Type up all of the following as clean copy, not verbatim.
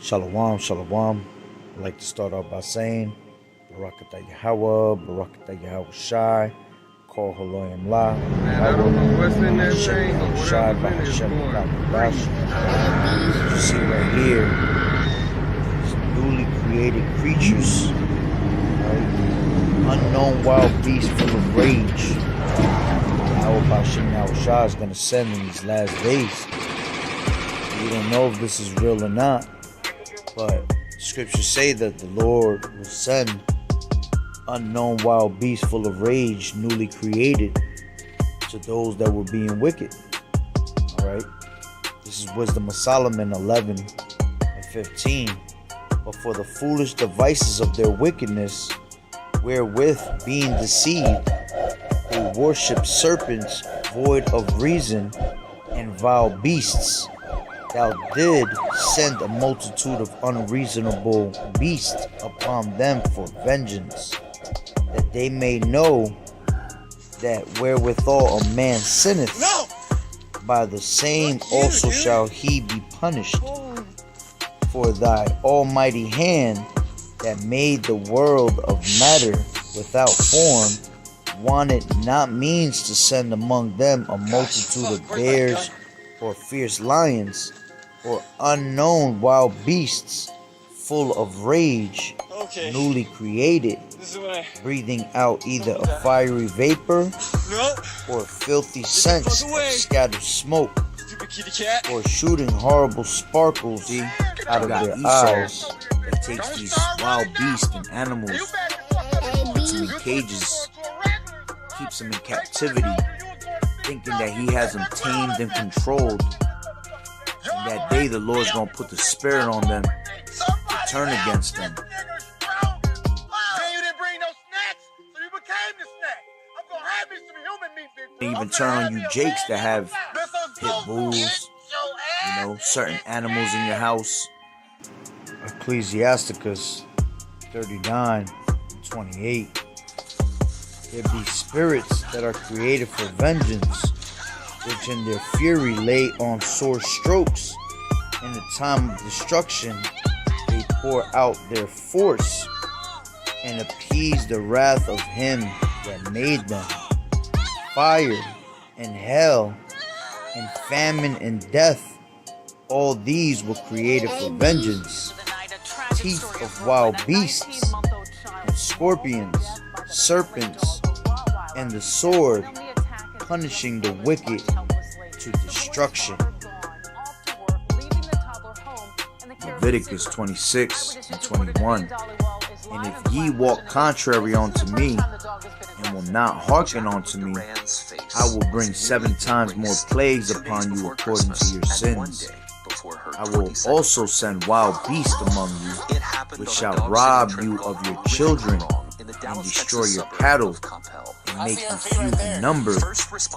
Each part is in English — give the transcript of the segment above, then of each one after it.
Shalom, shalom. I'd like to start off by saying, Barakatah Yahweh, Barakatah Yahweh Shai, Call Haloyim La, Man, I don't know what's in that Hashem thing, but Shai, whatever's in it's Hashem going Kakadash. You see right here, these newly created creatures, right? Unknown wild beast full of rage. Yahweh Hashem Yahweh Shai is going to send in these last days. We don't know if this is real or not, but scriptures say that the Lord will send unknown wild beasts full of rage, newly created, to those that were being wicked. Alright? This is Wisdom of Solomon 11 and 15. But for the foolish devices of their wickedness, wherewith being deceived, they worship serpents void of reason and vile beasts. Thou did send a multitude of unreasonable beasts upon them for vengeance, that they may know that wherewithal a man sinneth, by the same also shall he be punished. For thy almighty hand that made the world of matter without form wanted not means to send among them a multitude of bears or fierce lions, or unknown wild beasts full of rage, newly created, breathing out either a fiery vapor or filthy scents of scattered smoke, or shooting horrible sparkles out of their eyes. That takes these wild beasts and animals, puts them in cages, keeps them in captivity, thinking that he has them tamed and controlled. And that day the Lord's going to put the spirit on them to turn against them. They even turn on you jakes that have pit bulls, certain animals in your house. Ecclesiasticus 39:28. There be spirits that are created for vengeance, which in their fury lay on sore strokes. In the time of destruction, they pour out their force and appease the wrath of him that made them. Fire and hell and famine and death, all these were created for vengeance. Teeth of wild beasts and scorpions, serpents, and the sword, punishing the wicked to destruction. Leviticus 26:21. And if ye walk contrary unto me, and will not hearken unto me, I will bring 7 times more plagues upon you according to your sins. I will also send wild beasts among you, which shall rob you of your children, and destroy your cattle, and make you few in number,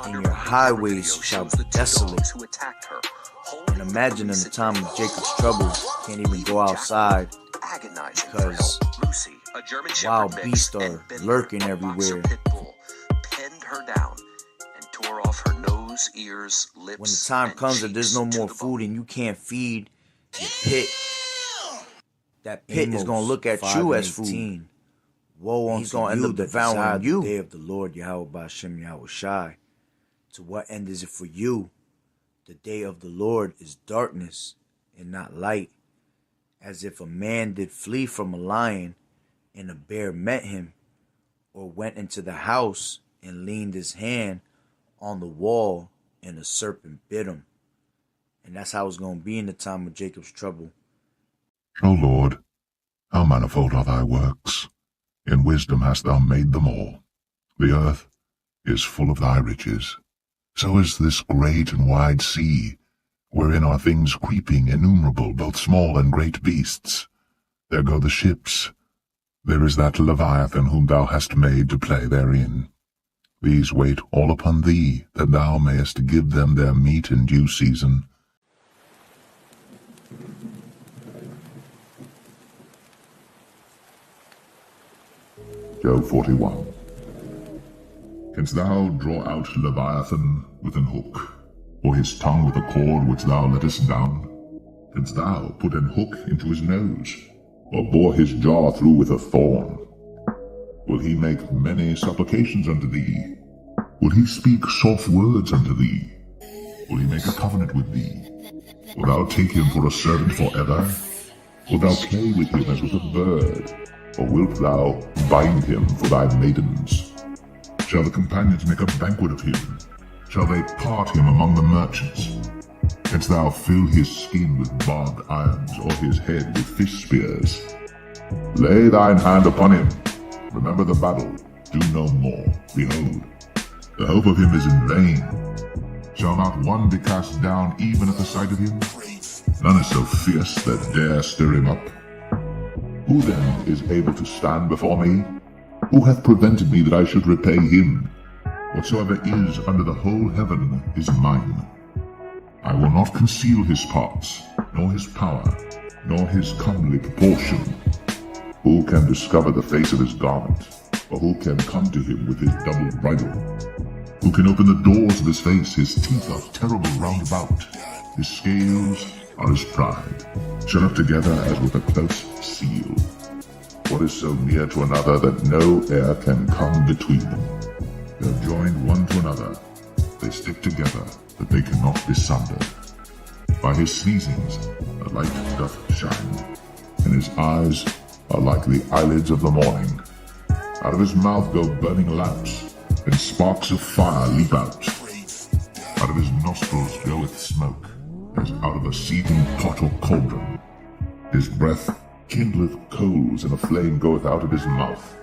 and your highways shall be desolate. And imagine in the time of Jacob's trouble, can't even go outside because wild beasts are lurking everywhere. When the time comes that there's no more food and you can't feed your pit, that pit is going to look at you as food. Woe unto you, end up devouring you. The day of the Lord Yahweh Hashem Yahweh Shai. To what end is it for you? The day of the Lord is darkness and not light, as if a man did flee from a lion and a bear met him, or went into the house and leaned his hand on the wall and a serpent bit him. And that's how it's going to be in the time of Jacob's trouble. O Lord, how manifold are thy works! In wisdom hast thou made them all. The earth is full of thy riches. So is this great and wide sea, wherein are things creeping innumerable, both small and great beasts. There go the ships. There is that Leviathan whom thou hast made to play therein. These wait all upon thee, that thou mayest give them their meat in due season. Job 41. Canst thou draw out Leviathan with an hook, or his tongue with a cord which thou lettest down? Didst thou put an hook into his nose, or bore his jaw through with a thorn? Will he make many supplications unto thee? Will he speak soft words unto thee? Will he make a covenant with thee? Wilt thou take him for a servant forever? Wilt thou play with him as with a bird? Or wilt thou bind him for thy maidens? Shall the companions make a banquet of him? Shall they part him among the merchants? Canst thou fill his skin with barbed irons, or his head with fish spears? Lay thine hand upon him. Remember the battle. Do no more. Behold, the hope of him is in vain. Shall not one be cast down even at the sight of him? None is so fierce that dare stir him up. Who then is able to stand before me? Who hath prevented me that I should repay him? Whatsoever is under the whole heaven is mine. I will not conceal his parts, nor his power, nor his comely proportion. Who can discover the face of his garment? Or who can come to him with his double bridle? Who can open the doors of his face? His teeth are terrible round about. His scales are his pride, shut up together as with a close seal. What is so near to another that no air can come between them? They are joined one to another. They stick together, that they cannot be sundered. By his sneezings a light doth shine, and his eyes are like the eyelids of the morning. Out of his mouth go burning lamps, and sparks of fire leap out. Out of his nostrils goeth smoke, as out of a seething pot or cauldron. His breath kindleth coals, and a flame goeth out of his mouth.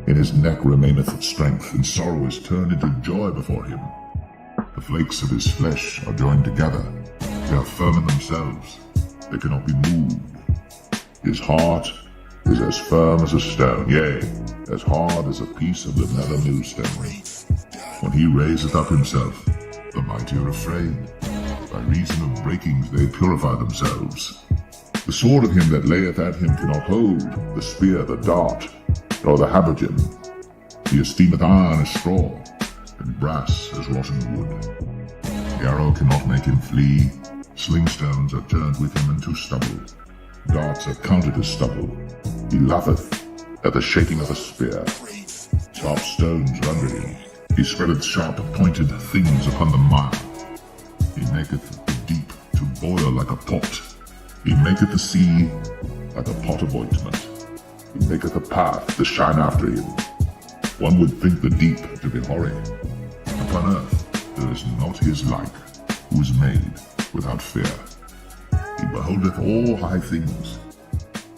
In his neck remaineth strength, and sorrow is turned into joy before him. The flakes of his flesh are joined together. They are firm in themselves. They cannot be moved. His heart is as firm as a stone, yea, as hard as a piece of the nether millstone. When he raiseth up himself, the mighty are afraid. By reason of breakings they purify themselves. The sword of him that layeth at him cannot hold, the spear, the dart, nor the habergeon. He esteemeth iron as straw, and brass as rotten wood. The arrow cannot make him flee. Slingstones are turned with him into stubble. Darts are counted as stubble. He laugheth at the shaking of a spear. Sharp stones are under him. He spreadeth sharp pointed things upon the mire. He maketh the deep to boil like a pot. He maketh the sea like a pot of ointment. He maketh a path to shine after him. One would think the deep to be hoary. Upon earth there is not his like, who is made without fear. He beholdeth all high things.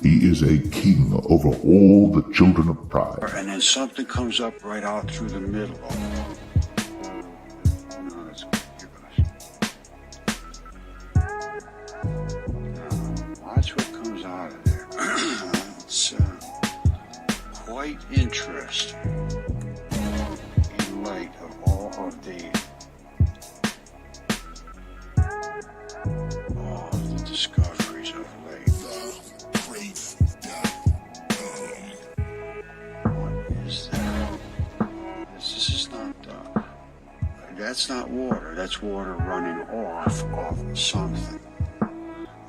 He is a king over all the children of pride. And then something comes up right out through the middle of it. No, that's good. Watch what comes out of there. It's quite interesting in light of all of the discoveries of late. What is that? This is not, that's not water. That's water running off of something.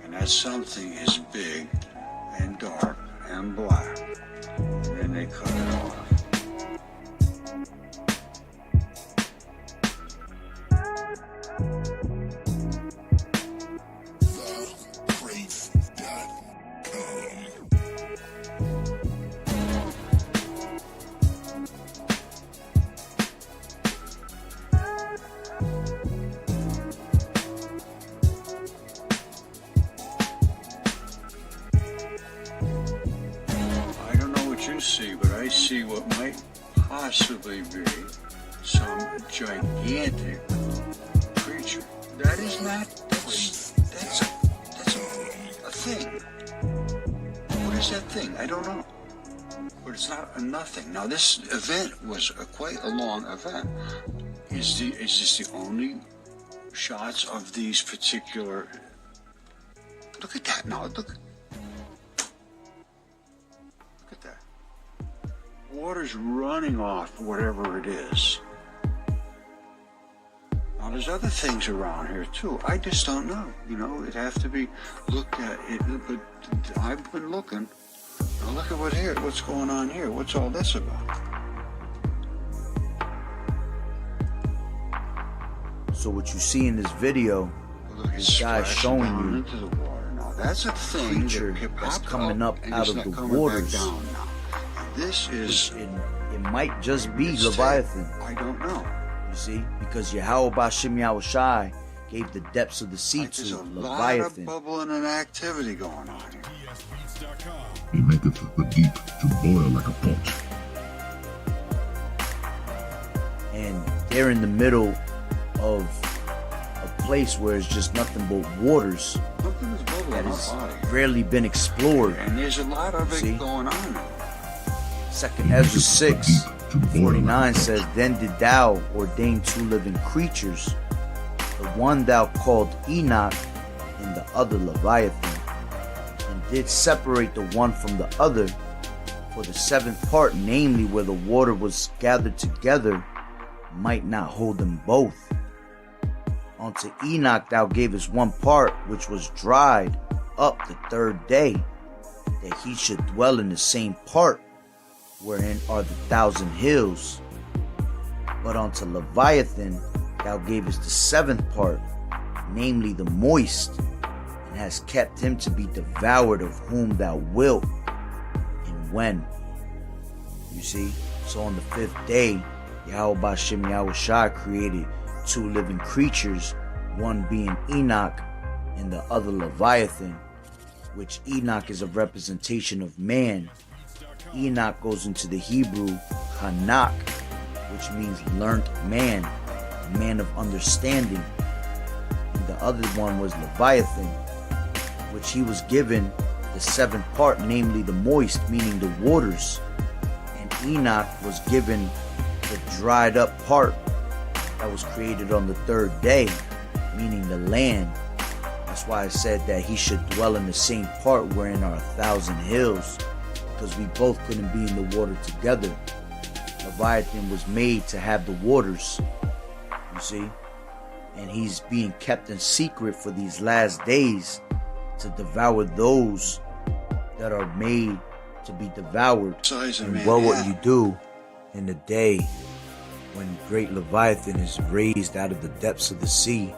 And that something is big and dark and black. And then they cut it off. See, but I see what might possibly be some gigantic creature. That is not, that's a thing. What is that thing? I don't know. But it's not a nothing. Now this event was quite a long event. Is this the only shots of these particular? Look at that now. Look at that. Water's running off whatever it is. Now, there's other things around here too. I just don't know. You know, it'd have to be looked at. But I've been looking. Now look at what's going on here. What's all this about? So what you see in this video, Look, this guy's showing you into the water. Now that's a thing creature that that's popped coming up and out it's of not the coming back waters. down now. This is. It might just be It's Leviathan. I don't know. You see, because Yahweh Bashim Yahushai gave the depths of the sea There's to a lot of Leviathan. bubbling and activity going on here. He maketh the deep to boil like a pot. And they're in the middle of a place where it's just nothing but waters Something is bubbling that up has out of here. rarely been explored. And there's a lot of it See? going on here. Second Ezra 6:49 says, Then did thou ordain two living creatures, the one thou called Enoch, and the other Leviathan, and did separate the one from the other for the seventh part, namely where the water was gathered together, might not hold them both. Unto Enoch thou gavest one part, which was dried up the third day, that he should dwell in the same part, wherein are the 1,000 hills. But unto Leviathan thou gavest the seventh part, namely the moist, and hast kept him to be devoured of whom thou wilt, and when. You see? So on the fifth day, Yahweh Bashim Yahushai created two living creatures, one being Enoch and the other Leviathan, which Enoch is a representation of man. Enoch goes into the Hebrew Hanak, which means learned man, a man of understanding. And the other one was Leviathan, which he was given the seventh part, namely the moist, meaning the waters. And Enoch was given the dried up part that was created on the third day, meaning the land. That's why I said that he should dwell in the same part wherein are 1,000 hills, because we both couldn't be in the water together. Leviathan was made to have the waters, you see, and he's being kept in secret for these last days to devour those that are made to be devoured. And well, what you do in the day when great Leviathan is raised out of the depths of the sea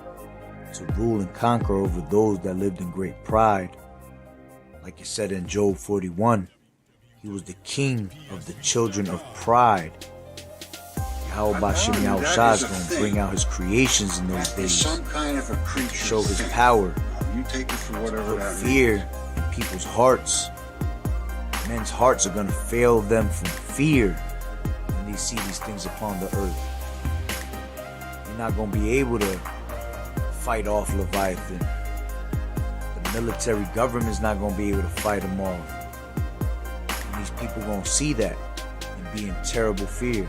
to rule and conquer over those that lived in great pride. Like it said in Job 41, he was the king of the children of pride. Yahweh Bashim Yahushai is going to bring out his creations in those days, Some kind of a creature. show his power, You take it for whatever put that fear in people's hearts. Men's hearts are going to fail them from fear when they see these things upon the earth. You're not going to be able to fight off Leviathan. The military government's not going to be able to fight them off. And these people going to see that and be in terrible fear.